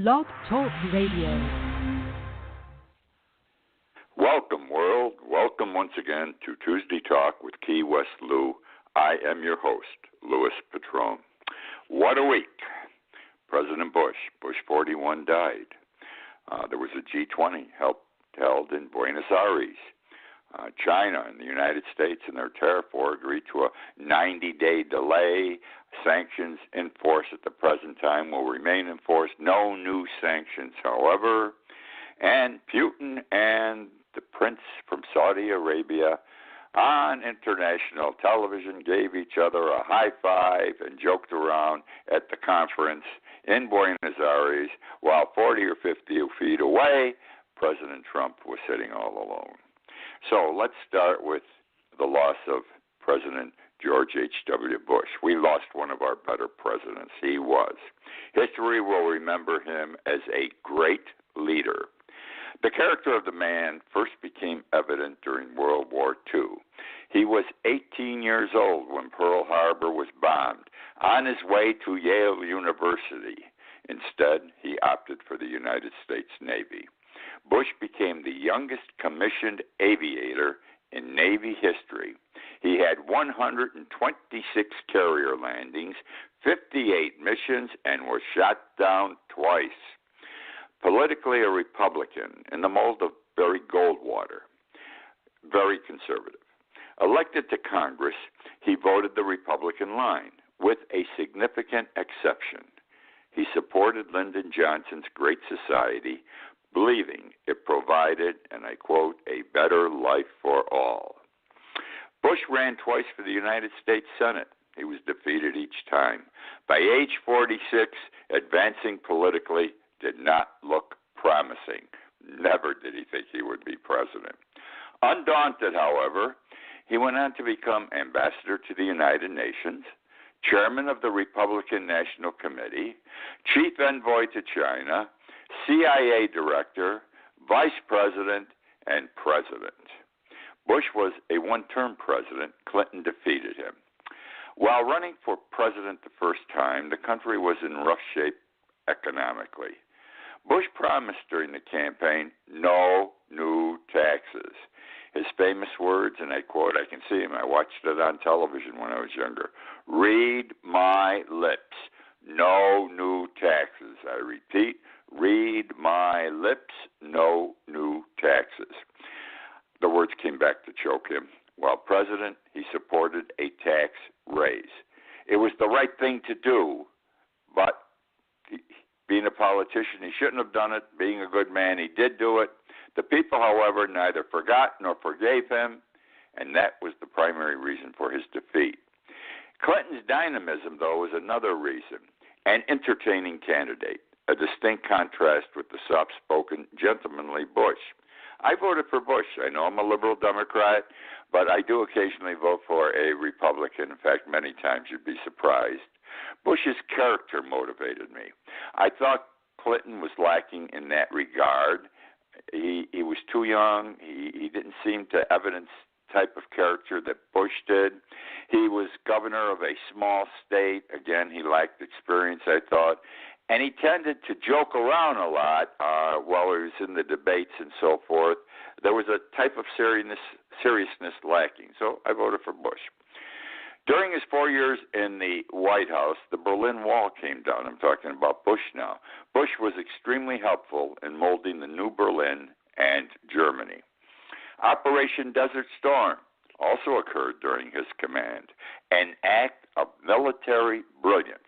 Blog Talk Radio. Welcome, world. Welcome once again to Tuesday Talk with Key West Lou. I am your host, Louis Patron. What a week. President Bush 41, died. There was a G20 held in Buenos Aires. China and the United States and their tariff war agreed to a 90-day delay. Sanctions in force at the present time will remain in force. No new sanctions, however. And Putin and the prince from Saudi Arabia on international television gave each other a high five and joked around at the conference in Buenos Aires while 40 or 50 feet away, President Trump was sitting all alone. So let's start with the loss of President George H.W. Bush. We lost one of our better presidents. He was. History will remember him as a great leader. The character of the man first became evident during World War II. He was 18 years old when Pearl Harbor was bombed, on his way to Yale University. Instead, he opted for the United States Navy. Bush became the youngest commissioned aviator in Navy history. He had 126 carrier landings, 58 missions, and was shot down twice. Politically a Republican in the mold of Barry Goldwater, very conservative. Elected to Congress, he voted the Republican line, with a significant exception. He supported Lyndon Johnson's Great Society, believing it provided, and I quote, a better life for all. Bush ran twice for the United States Senate. He was defeated each time. By age 46, advancing politically did not look promising. Never did he think he would be president. Undaunted, however, he went on to become ambassador to the United Nations, chairman of the Republican National Committee, chief envoy to China, CIA director, vice president, and president. Bush was a one-term president. Clinton defeated him. While running for president the first time, the country was in rough shape economically. Bush promised during the campaign, no new taxes. His famous words, and I quote, I can see him, I watched it on television when I was younger, read my lips, no new taxes. I repeat, read my lips, no new taxes. The words came back to choke him. While president, he supported a tax raise. It was the right thing to do, but being a politician, he shouldn't have done it. Being a good man, he did do it. The people, however, neither forgot nor forgave him, and that was the primary reason for his defeat. Clinton's dynamism, though, was another reason. An entertaining candidate, a distinct contrast with the soft-spoken, gentlemanly Bush. I voted for Bush. I know I'm a liberal Democrat, but I do occasionally vote for a Republican. In fact, many times you'd be surprised. Bush's character motivated me. I thought Clinton was lacking in that regard. He was too young. He didn't seem to evidence type of character that Bush did. He was governor of a small state. Again, he lacked experience, I thought. And he tended to joke around a lot while he was in the debates and so forth. There was a type of seriousness lacking. So I voted for Bush. During his 4 years in the White House, the Berlin Wall came down. I'm talking about Bush now. Bush was extremely helpful in molding the new Berlin and Germany. Operation Desert Storm also occurred during his command, an act of military brilliance.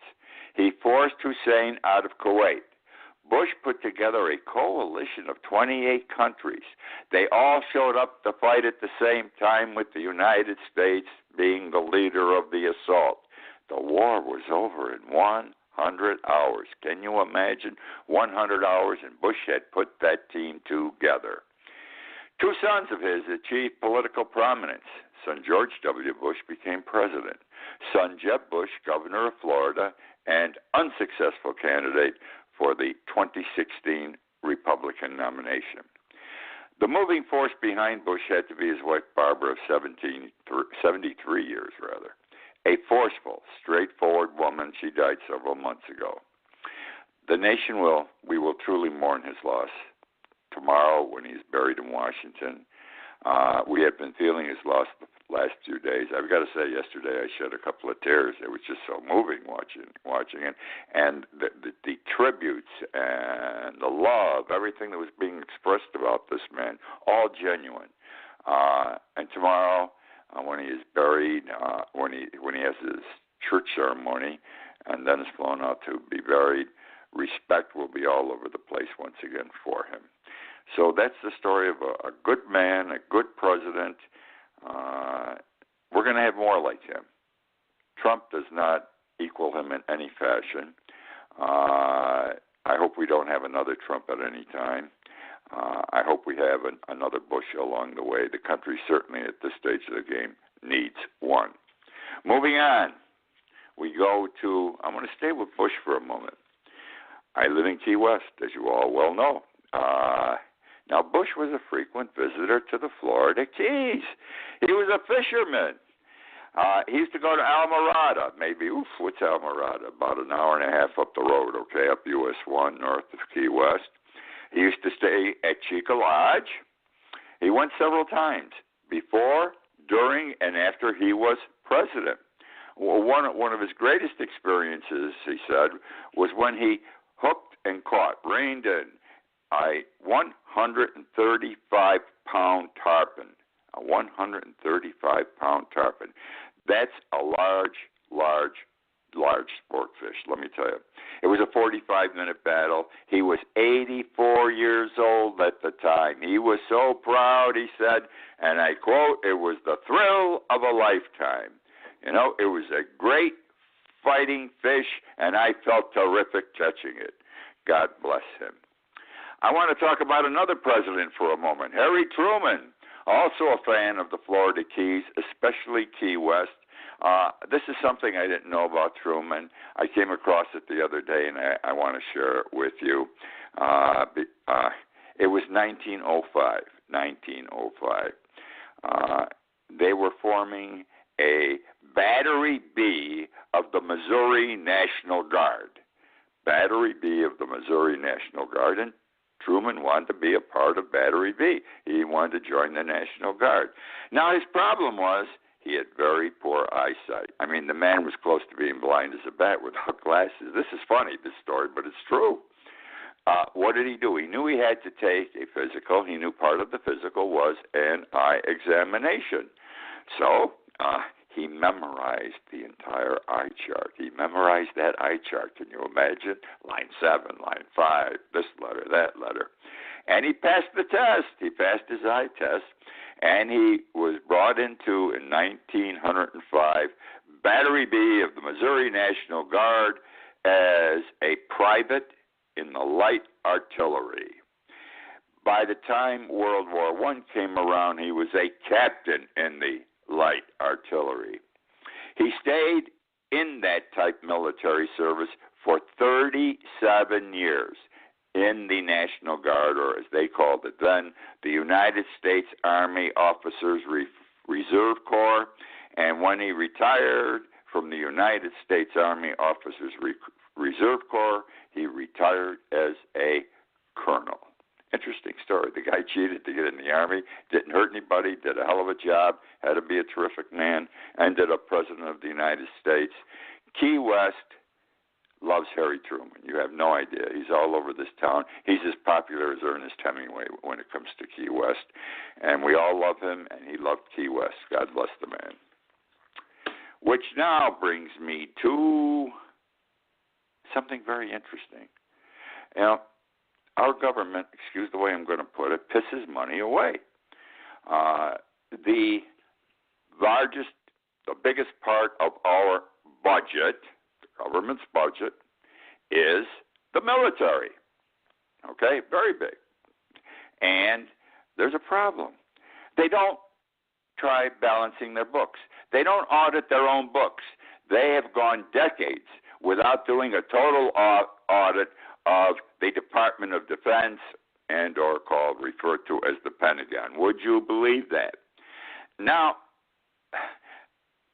He forced Hussein out of Kuwait. Bush put together a coalition of 28 countries. They all showed up to fight at the same time, with the United States being the leader of the assault. The war was over in 100 hours. Can you imagine? 100 hours, and Bush had put that team together. Two sons of his achieved political prominence. Son George W. Bush became president. Son Jeb Bush, governor of Florida, and unsuccessful candidate for the 2016 Republican nomination. The moving force behind Bush had to be his wife Barbara of 73 years. A forceful, straightforward woman. She died several months ago. the nation we will truly mourn his loss tomorrow when he's buried in Washington. We have been feeling his loss the last few days. I've got to say, yesterday I shed a couple of tears. It was just so moving watching it, and the tributes and the love, everything that was being expressed about this man, all genuine. And tomorrow, when he is buried, when he has his church ceremony, and then is flown out to be buried, respect will be all over the place once again for him. So that's the story of a good man, a good president. We're going to have more like him. Trump does not equal him in any fashion. I hope we don't have another Trump at any time. I hope we have another Bush along the way. The country certainly at this stage of the game needs one. Moving on, we go to, I'm going to stay with Bush for a moment. I live in Key West, as you all well know. Now, Bush was a frequent visitor to the Florida Keys. He was a fisherman. He used to go to Almirada, maybe, what's Almirada? About an hour and a half up the road, okay, up US 1, north of Key West. He used to stay at Chica Lodge. He went several times, before, during, and after he was president. Well, one of his greatest experiences, he said, was when he hooked and caught, reined in, a 135-pound tarpon. A 135-pound tarpon. That's a large sport fish, let me tell you. It was a 45-minute battle. He was 84 years old at the time. He was so proud, he said, and I quote, "It was the thrill of a lifetime." You know, it was a great fighting fish, and I felt terrific catching it. God bless him. I want to talk about another president for a moment, Harry Truman, also a fan of the Florida Keys, especially Key West. This is something I didn't know about Truman. I came across it the other day, and I want to share it with you. It was 1905. They were forming a Battery B of the Missouri National Guard. Battery B of the Missouri National Guard, and Truman wanted to be a part of Battery B. He wanted to join the National Guard. Now, his problem was he had very poor eyesight. I mean, the man was close to being blind as a bat without glasses. This is funny, this story, but it's true. What did he do? He knew he had to take a physical. He knew part of the physical was an eye examination. So he memorized the entire eye chart. He memorized that eye chart. Can you imagine? Line 7, line 5, this letter, that letter. And he passed the test. He passed his eye test. And he was brought into, in 1905, Battery B of the Missouri National Guard as a private in the light artillery. By the time World War I came around, he was a captain in the light artillery. He stayed in that type military service for 37 years in the National Guard, or as they called it then, the United States Army Officers Reserve Corps. And when he retired from the United States Army Officers Reserve Corps, he retired as a colonel. Interesting story. The guy cheated to get in the Army, didn't hurt anybody, did a hell of a job, had to be a terrific man, ended up President of the United States. Key West loves Harry Truman. You have no idea. He's all over this town. He's as popular as Ernest Hemingway when it comes to Key West. And we all love him, and he loved Key West. God bless the man. Which now brings me to something very interesting. You know, our government, excuse the way I'm going to put it, pisses money away. The biggest part of our budget, the government's budget, is the military. Okay, very big. And there's a problem. They don't try balancing their books. They don't audit their own books. They have gone decades without doing a total audit of the Department of Defense, and or referred to as the Pentagon. Would you believe that? Now,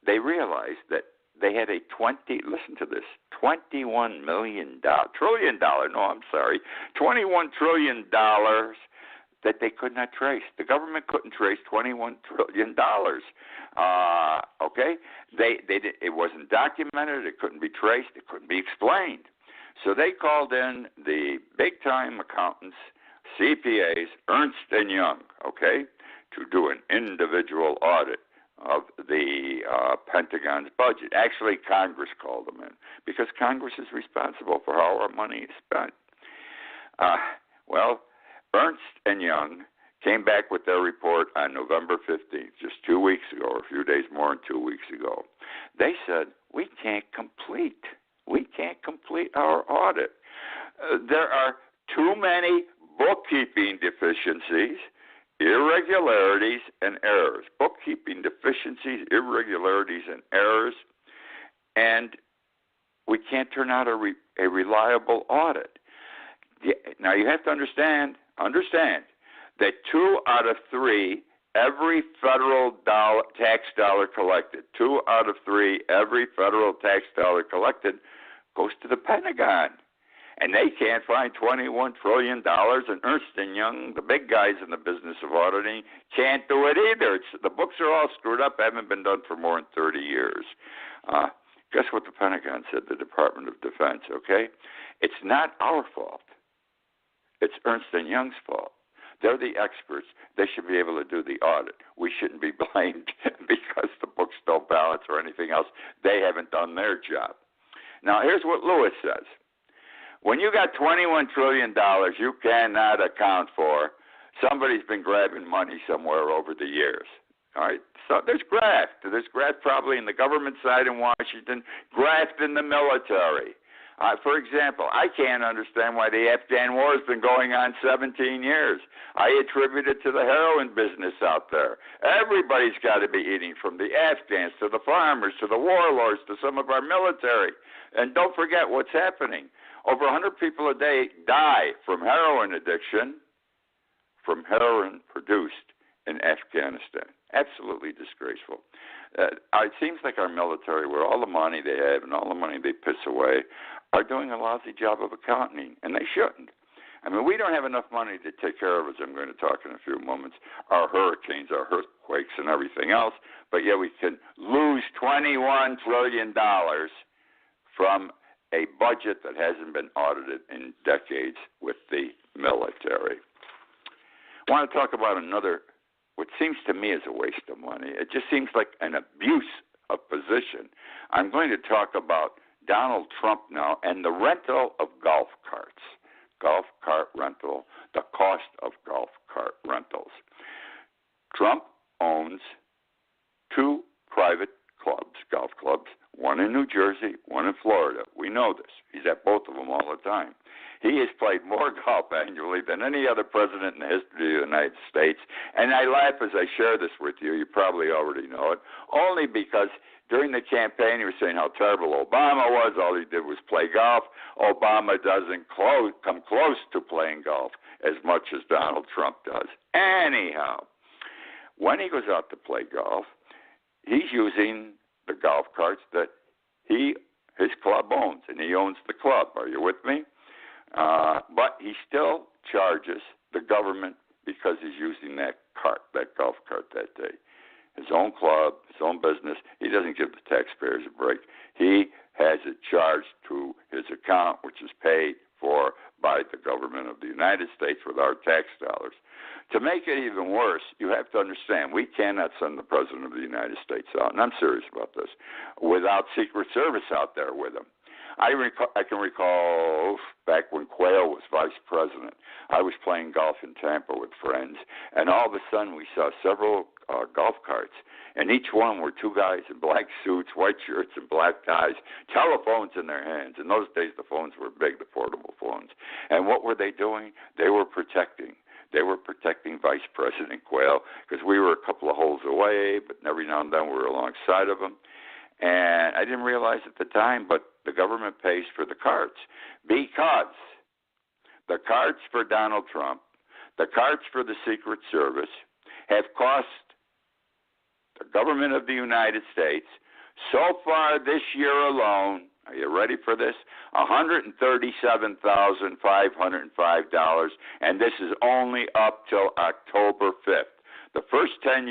they realize that they had a listen to this, $21 trillion that they could not trace. The government couldn't trace $21 trillion. Okay? It wasn't documented. It couldn't be traced. It couldn't be explained. So they called in the big-time accountants, CPAs, Ernst & Young, okay, to do an individual audit of the Pentagon's budget. Actually, Congress called them in because Congress is responsible for how our money is spent. Well, Ernst & Young came back with their report on November 15th, just 2 weeks ago, or a few days more than 2 weeks ago. They said, we can't complete our audit. There are too many bookkeeping deficiencies, irregularities, and errors. Bookkeeping deficiencies, irregularities, and errors, and we can't turn out a reliable audit. Now, you have to understand that 2 out of 3, every federal tax dollar collected, 2 out of 3, every federal tax dollar collected goes to the Pentagon. And they can't find $21 trillion, and Ernst & Young, the big guys in the business of auditing, can't do it either. The books are all screwed up, haven't been done for more than 30 years. Guess what the Pentagon said, the Department of Defense, okay? It's not our fault. It's Ernst & Young's fault. They're the experts. They should be able to do the audit. We shouldn't be blamed because the books don't balance or anything else. They haven't done their job. Now, here's what Lewis says. When you got $21 trillion you cannot account for, somebody's been grabbing money somewhere over the years. All right? So there's graft. There's graft probably in the government side in Washington, graft in the military. For example, I can't understand why the Afghan war has been going on 17 years. I attribute it to the heroin business out there. Everybody's got to be eating, from the Afghans to the farmers to the warlords to some of our military. And don't forget what's happening. Over 100 people a day die from heroin addiction, from heroin produced in Afghanistan. Absolutely disgraceful. It seems like our military, with all the money they have and all the money they piss away, are doing a lousy job of accounting, and they shouldn't. I mean, we don't have enough money to take care of, as I'm going to talk in a few moments, our hurricanes, our earthquakes, and everything else, but yet we can lose $21 trillion from a budget that hasn't been audited in decades with the military. I want to talk about another, what seems to me is a waste of money. It just seems like an abuse of position. I'm going to talk about Donald Trump now and the rental of golf carts. Golf cart rental, the cost of golf cart rentals. Trump owns 2 private clubs, golf clubs, one in New Jersey, one in Florida. We know this. He's at both of them all the time. He has played more golf annually than any other president in the history of the United States. And I laugh as I share this with you. You probably already know it. Only because during the campaign he was saying how terrible Obama was. All he did was play golf. Obama doesn't come close to playing golf as much as Donald Trump does. Anyhow, when he goes out to play golf, he's using the golf carts that his club owns, and he owns the club. Are you with me? But he still charges the government because he's using that golf cart that day. His own club, his own business. He doesn't give the taxpayers a break. He has it charged to his account, which is paid for by the government of the United States with our tax dollars. To make it even worse, you have to understand, we cannot send the President of the United States out, and I'm serious about this, without Secret Service out there with him. I can recall back when Quayle was vice president, I was playing golf in Tampa with friends, and all of a sudden we saw several golf carts, and each one were 2 guys in black suits, white shirts, and black ties, telephones in their hands. In those days, the phones were big, the portable phones. And what were they doing? They were protecting Vice President Quayle, because we were a couple of holes away, but every now and then we were alongside of him. And I didn't realize at the time, but the government pays for the carts, because the carts for Donald Trump, the carts for the Secret Service have cost the government of the United States So far this year alone, are you ready for this? $137,505, and this is only up till October 5th. The first 10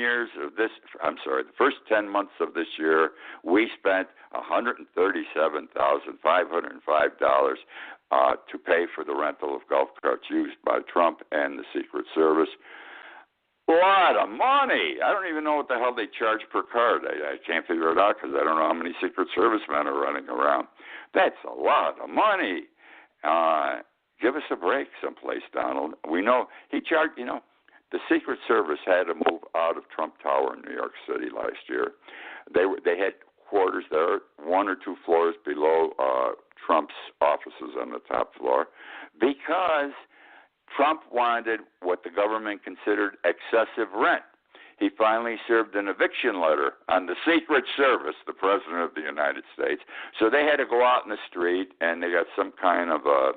months of this year, we spent $137,505 to pay for the rental of golf carts used by Trump and the Secret Service. A lot of money. I don't even know what the hell they charge per card. I can't figure it out because I don't know how many Secret Service men are running around. That's a lot of money. Give us a break someplace, Donald. We know he charged, the Secret Service had to move out of Trump Tower in New York City last year. They had quarters there, 1 or 2 floors below Trump's offices on the top floor, because Trump wanted what the government considered excessive rent. He finally served an eviction letter on the Secret Service, the President of the United States. So they had to go out in the street, and they got some kind of a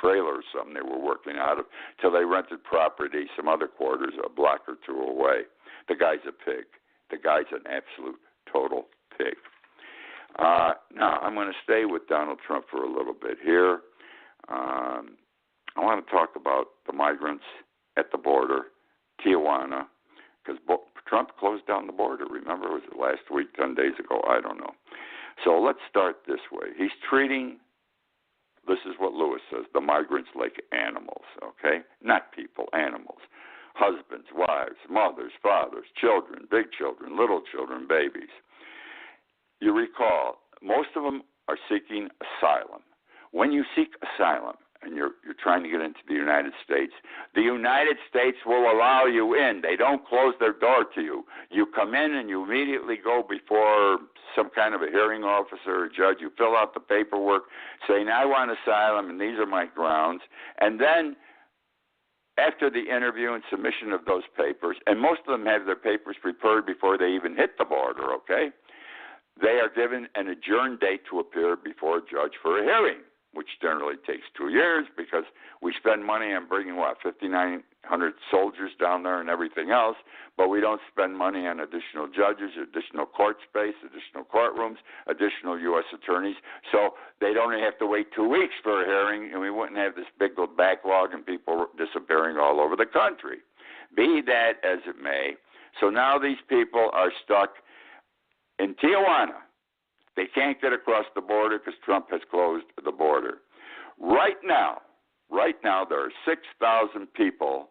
trailer or something they were working out of, till they rented property, some other quarters, a block or 2 away. The guy's a pig. The guy's an absolute, total pig. Now, I'm going to stay with Donald Trump for a little bit here. I want to talk about the migrants at the border, Tijuana, because Trump closed down the border. Remember, was it last week, 10 days ago? I don't know. So let's start this way. He's treating, this is what Lewis says, the migrants like animals, okay? Not people, animals. Husbands, wives, mothers, fathers, children, big children, little children, babies. You recall, most of them are seeking asylum. When you seek asylum and you're trying to get into the United States will allow you in. They don't close their door to you. You come in and you immediately go before some kind of a hearing officer or judge. You fill out the paperwork saying, I want asylum and these are my grounds. And then after the interview and submission of those papers, and most of them have their papers prepared before they even hit the border, okay? They are given an adjourned date to appear before a judge for a hearing, which generally takes 2 years because we spend money on bringing, 5,900 soldiers down there and everything else, but we don't spend money on additional judges, additional court space, additional courtrooms, additional U.S. attorneys. So they'd only have to wait 2 weeks for a hearing, and we wouldn't have this big backlog and people disappearing all over the country. Be that as it may, so now these people are stuck in Tijuana. They can't get across the border because Trump has closed the border. Right now, there are 6,000 people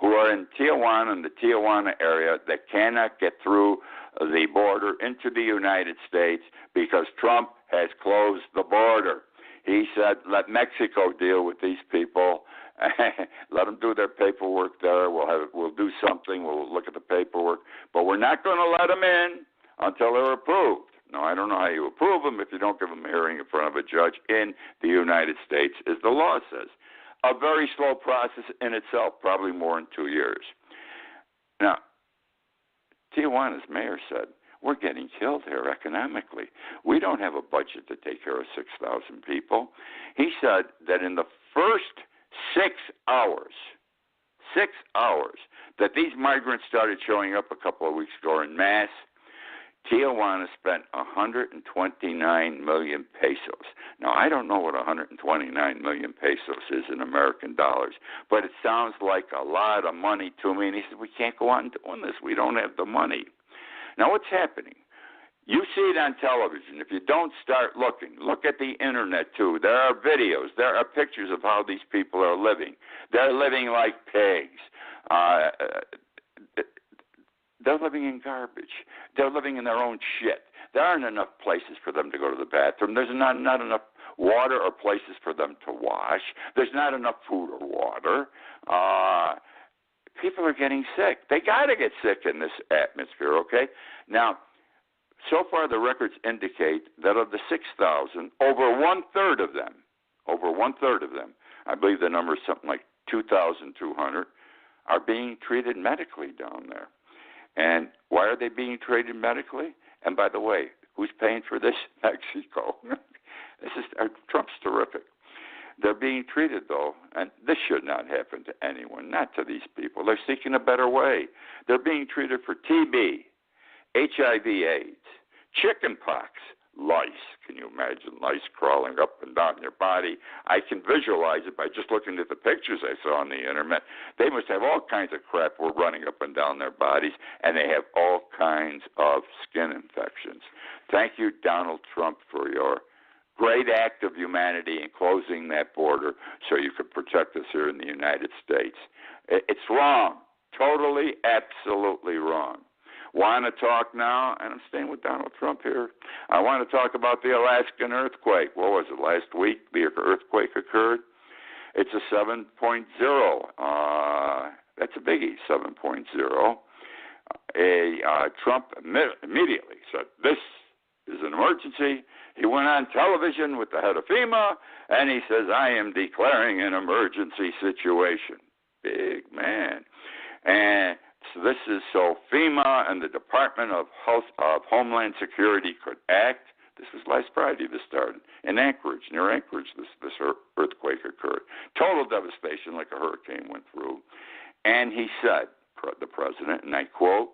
who are in Tijuana, in the Tijuana area, that cannot get through the border into the United States because Trump has closed the border. He said, let Mexico deal with these people. Let them do their paperwork there. We'll do something. We'll look at the paperwork. But we're not going to let them in until they're approved. Now, I don't know how you approve them if you don't give them a hearing in front of a judge in the United States, as the law says. A very slow process in itself, probably more than 2 years. Now, Tijuana's mayor said, we're getting killed here economically. We don't have a budget to take care of 6,000 people. He said that in the first 6 hours that these migrants started showing up a couple of weeks ago in mass, Tijuana spent 129 million pesos. Now, I don't know what 129 million pesos is in American dollars, but it sounds like a lot of money to me. And he said, we can't go on doing this. We don't have the money. Now, what's happening? You see it on television. If you don't start looking, look at the internet, too. There are videos. There are pictures of how these people are living. They're living like pigs. They're living in garbage. They're living in their own shit. There aren't enough places for them to go to the bathroom. There's not enough water or places for them to wash. There's not enough food or water. People are getting sick. They got to get sick in this atmosphere, okay? Now, so far the records indicate that of the 6,000, over one-third of them, I believe the number is something like 2,200, are being treated medically down there. And why are they being treated medically? And by the way, who's paying for this? Mexico. Trump's terrific. They're being treated, though, and this should not happen to anyone, not to these people. They're seeking a better way. They're being treated for TB, HIV/AIDS, chickenpox, lice. Can you imagine lice crawling up and down your body? I can visualize it by just looking at the pictures I saw on the internet. They must have all kinds of crap running up and down their bodies, and they have all kinds of skin infections. Thank you, Donald Trump, for your great act of humanity in closing that border so you could protect us here in the United States. It's wrong. Totally, absolutely wrong. Want to talk now, and I'm staying with Donald Trump here. I want to talk about the Alaskan earthquake. What was it, last week? The earthquake occurred. It's a 7.0. That's a biggie, 7.0. Trump immediately said, this is an emergency. He went on television with the head of FEMA, and he says, I am declaring an emergency situation. Big man. And so this is so FEMA and the Department of Homeland Security could act. This was last Friday this started. In Anchorage, near Anchorage, this earthquake occurred. Total devastation like a hurricane went through. And he said, the president, and I quote,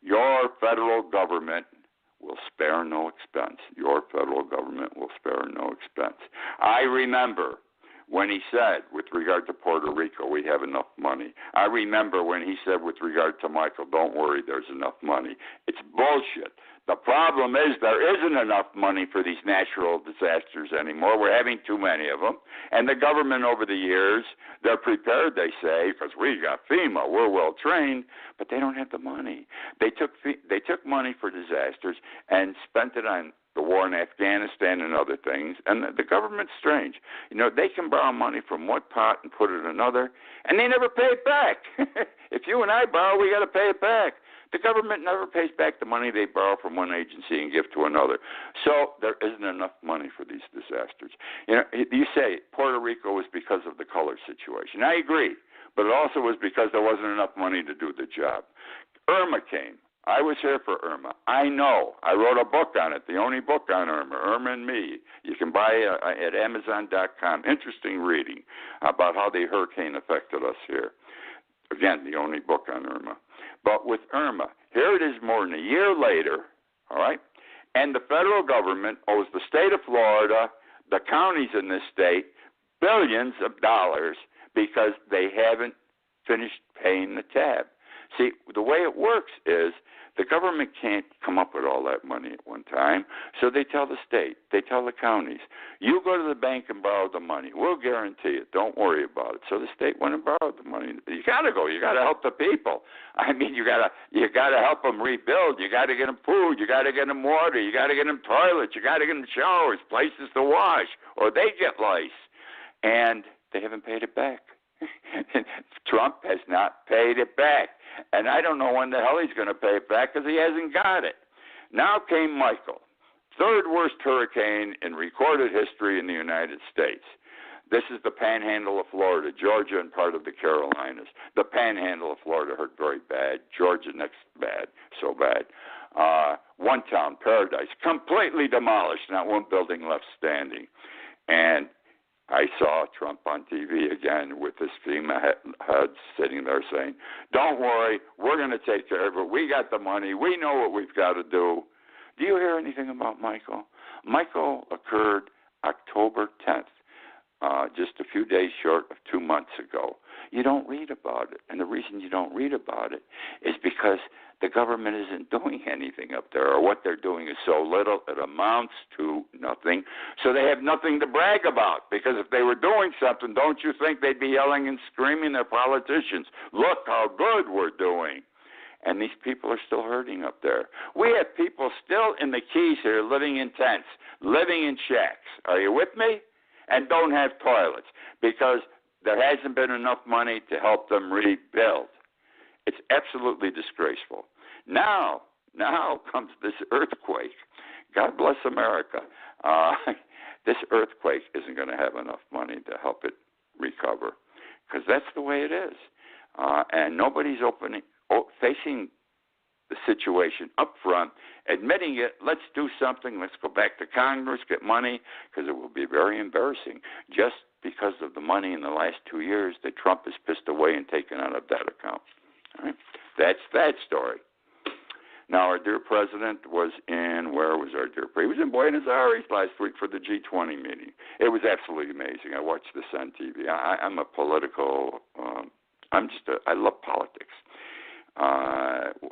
your federal government will spare no expense. Your federal government will spare no expense. I remember when he said, with regard to Puerto Rico, we have enough money. I remember when he said, with regard to Michael, don't worry, there's enough money. It's bullshit. The problem is there isn't enough money for these natural disasters anymore. We're having too many of them. And the government over the years, they're prepared, they say, because we got FEMA, we're well trained, but they don't have the money. They took money for disasters and spent it on the war in Afghanistan and other things. And the government's strange. You know, they can borrow money from one pot and put it in another, and they never pay it back. If you and I borrow, we got to pay it back. The government never pays back the money they borrow from one agency and give to another. So there isn't enough money for these disasters. You know, you say Puerto Rico was because of the color situation. I agree, but it also was because there wasn't enough money to do the job. Irma came. I was here for Irma. I know. I wrote a book on it, the only book on Irma, Irma and Me. You can buy it at Amazon.com. Interesting reading about how the hurricane affected us here. Again, the only book on Irma. But with Irma, here it is more than a year later, all right, and the federal government owes the state of Florida, the counties in this state, billions of dollars because they haven't finished paying the tab. See, the way it works is the government can't come up with all that money at one time, so they tell the state, they tell the counties, you go to the bank and borrow the money. We'll guarantee it. Don't worry about it. So the state went and borrowed the money. You got to go. You got to help the people. I mean, you got to help them rebuild. You got to get them food. You got to get them water. You got to get them toilets. You got to get them showers, places to wash, or they get lice. And they haven't paid it back. Trump has not paid it back. And I don't know when the hell he's going to pay it back because he hasn't got it. Now came Michael, third worst hurricane in recorded history in the United States. This is the panhandle of Florida, Georgia, and part of the Carolinas. The panhandle of Florida hurt very bad. Georgia next bad, so bad. One town, Paradise, completely demolished, not one building left standing. And I saw Trump on TV again with his FEMA heads sitting there saying, don't worry, we're going to take care of it. We got the money. We know what we've got to do. Do you hear anything about Michael? Michael occurred October 10th, just a few days short of 2 months ago. You don't read about it. And the reason you don't read about it is because the government isn't doing anything up there, or what they're doing is so little it amounts to nothing. So they have nothing to brag about, because if they were doing something, don't you think they'd be yelling and screaming at politicians, look how good we're doing. And these people are still hurting up there. We have people still in the Keys here living in tents, living in shacks. Are you with me? And don't have toilets because there hasn't been enough money to help them rebuild. It's absolutely disgraceful. Now comes this earthquake. God bless America. This earthquake isn't going to have enough money to help it recover because that's the way it is. And nobody's facing the situation up front, admitting it, let's do something, let's go back to Congress, get money, because it will be very embarrassing just because of the money in the last 2 years that Trump has pissed away and taken out of that account. All right? That's that story. Now, our dear president was in, where was our dear president? He was in Buenos Aires last week for the G20 meeting. It was absolutely amazing. I watched this on TV. I'm a political, I love politics.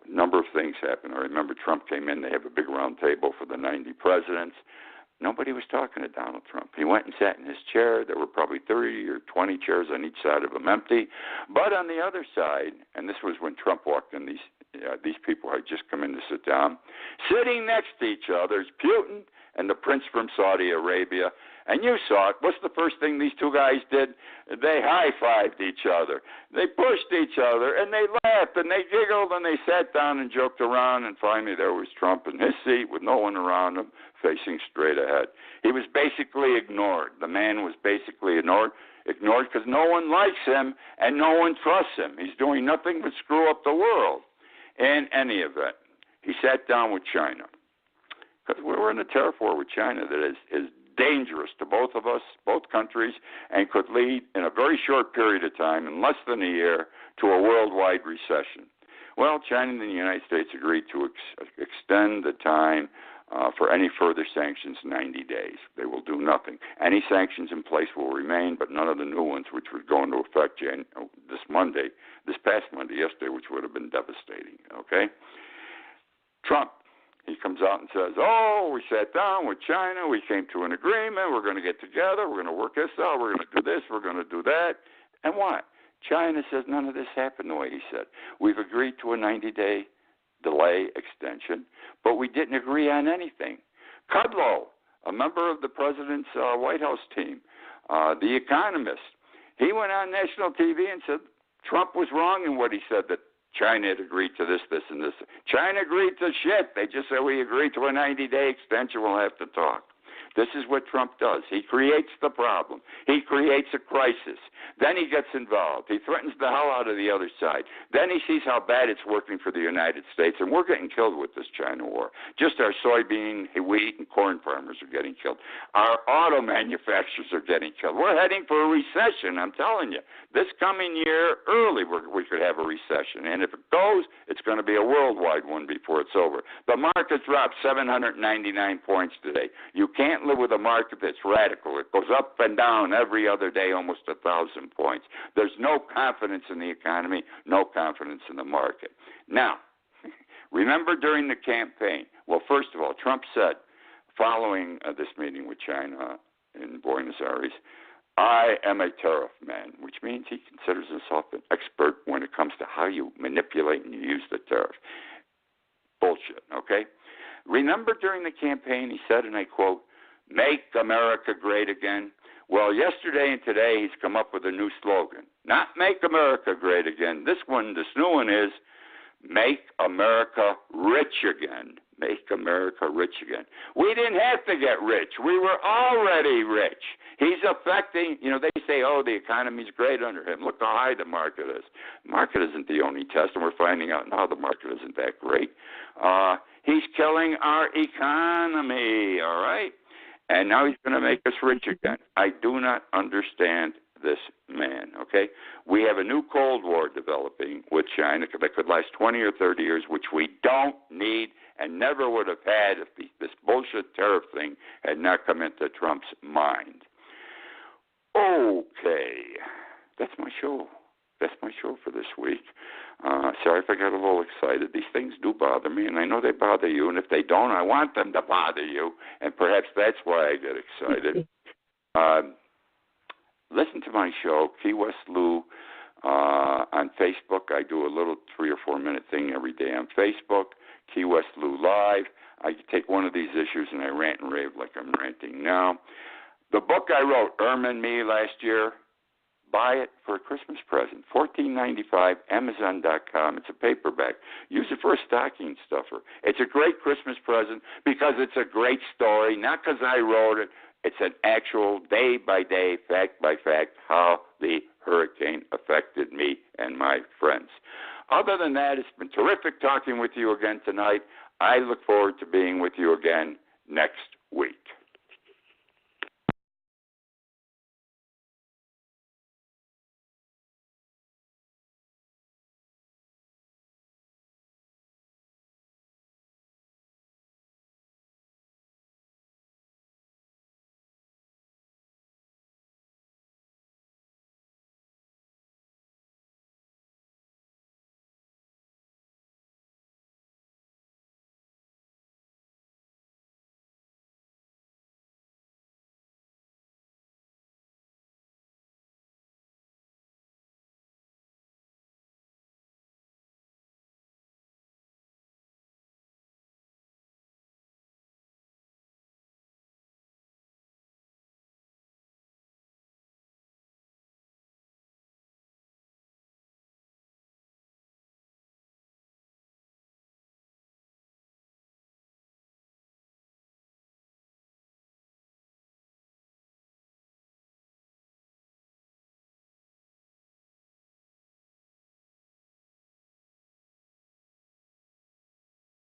Number of things happened. I remember Trump came in. They have a big round table for the 90 presidents. Nobody was talking to Donald Trump. He went and sat in his chair. There were probably 30 or 20 chairs on each side of him empty. But on the other side, and this was when Trump walked in, these people had just come in to sit down, sitting next to each other is Putin and the prince from Saudi Arabia. And you saw it. What's the first thing these two guys did? They high-fived each other. They pushed each other, and they laughed, and they giggled, and they sat down and joked around, and finally there was Trump in his seat with no one around him, facing straight ahead. He was basically ignored. The man was basically ignored because no one likes him, and no one trusts him. He's doing nothing but screw up the world. In any event, he sat down with China, because we're in a tariff war with China that is dangerous to both of us, both countries, and could lead in a very short period of time, in less than a year, to a worldwide recession. Well, China and the United States agreed to extend the time for any further sanctions 90 days. They will do nothing. Any sanctions in place will remain, but none of the new ones, which would go into effect this past Monday, yesterday, which would have been devastating, okay? Trump, he comes out and says, we sat down with China, we came to an agreement, we're going to get together, we're going to work this out, we're going to do this, we're going to do that. And what? China says none of this happened the way he said. We've agreed to a 90-day delay extension, but we didn't agree on anything. Kudlow, a member of the president's White House team, the economist, he went on national TV and said Trump was wrong in what he said, that China had agreed to this, this, and this. China agreed to shit. They just said we agreed to a 90-day extension. We'll have to talk. This is what Trump does. He creates the problem. He creates a crisis. Then he gets involved. He threatens the hell out of the other side. Then he sees how bad it's working for the United States, and we're getting killed with this China war. Just our soybean, wheat, and corn farmers are getting killed. Our auto manufacturers are getting killed. We're heading for a recession, I'm telling you. This coming year, early, we could have a recession. And if it goes, it's going to be a worldwide one before it's over. The market dropped 799 points today. You can't live with a market that's radical. It goes up and down every other day, almost 1,000 points. There's no confidence in the economy, no confidence in the market. Now, remember during the campaign, well, first of all, Trump said, following this meeting with China in Buenos Aires, I am a tariff man, which means he considers himself an expert when it comes to how you manipulate and you use the tariff. Bullshit, okay? Remember during the campaign, he said, and I quote, "Make America great again." Well, yesterday and today, he's come up with a new slogan. Not "Make America great again." This new one is "Make America rich again." Make America rich again. We didn't have to get rich. We were already rich. He's affecting, they say, the economy's great under him. Look how high the market is. The market isn't the only test, and we're finding out now the market isn't that great. He's killing our economy, all right? And now he's going to make us rich again. I do not understand this man, okay? We have a new Cold War developing with China that could last 20 or 30 years, which we don't need and never would have had if this bullshit tariff thing had not come into Trump's mind. Okay, that's my show. That's my show for this week. Sorry if I got a little excited. These things do bother me, and I know they bother you, and if they don't, I want them to bother you, and perhaps that's why I get excited. Listen to my show, Key West Lou, on Facebook. I do a little 3 or 4 minute thing every day on Facebook, Key West Lou Live. I take one of these issues and I rant and rave like I'm ranting now. The book I wrote, Irma and Me, last year, buy it for a Christmas present. $14.95, Amazon.com. It's a paperback. Use it for a stocking stuffer. It's a great Christmas present because it's a great story, not because I wrote it. It's an actual day-by-day, fact-by-fact, how the hurricane affected me and my friends. Other than that, it's been terrific talking with you again tonight. I look forward to being with you again next week.